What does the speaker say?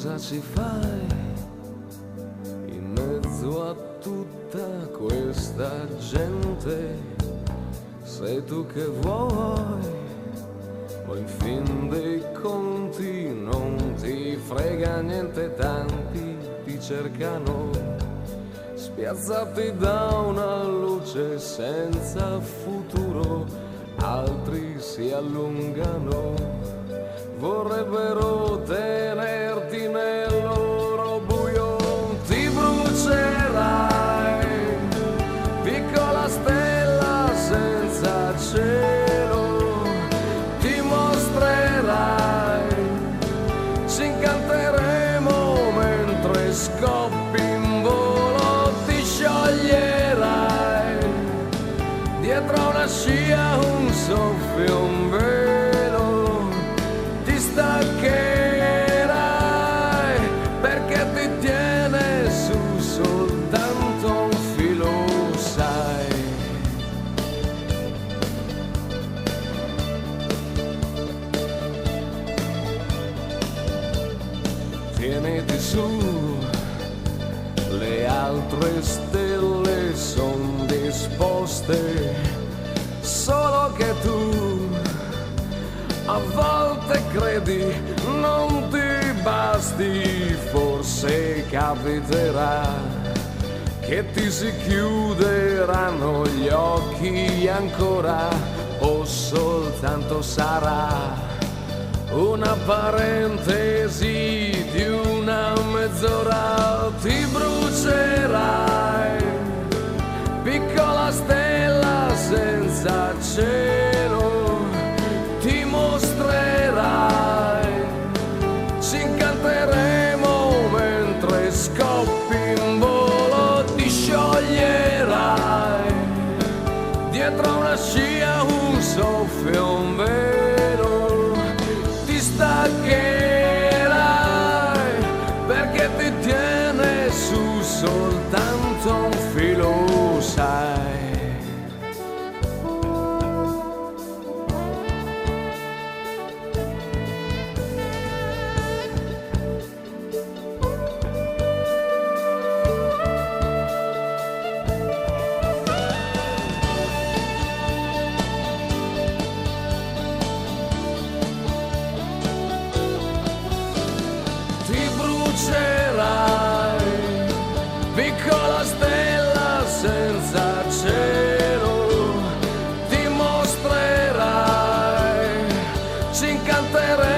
cosa ci fai in mezzo a tutta questa gente? Sei tu che vuoi, o in fin dei conti non ti frega niente, tanti ti cercano, spiazzati da una luce senza futuro, altri si allungano, vorrebbero tenerti nel loro buio. Ti brucerai, piccola stella senza cielo, ti mostrerai, ci incanteremo mentre scoppi in volo, ti scioglierai, dietro una scia un soffio, un velo, ti staccherai perché ti tiene su soltanto un filo, sai. Tieniti su, le altre stelle son disposte, solo che tu a volte credi non ti basti, forse capiterà che ti si chiuderanno gli occhi ancora, o soltanto sarà una parentesi di una mezz'ora. Ti brucerai, piccola stella senza cielo, ti mostrerai, ci incanteremo mentre scoppi in volo, ti scioglierai, dietro una scia un soffio, un velo, ti staccherai perché ti tiene su soltanto un filo, sai. Piccola stella senza cielo, ti mostrerai, ci incanterai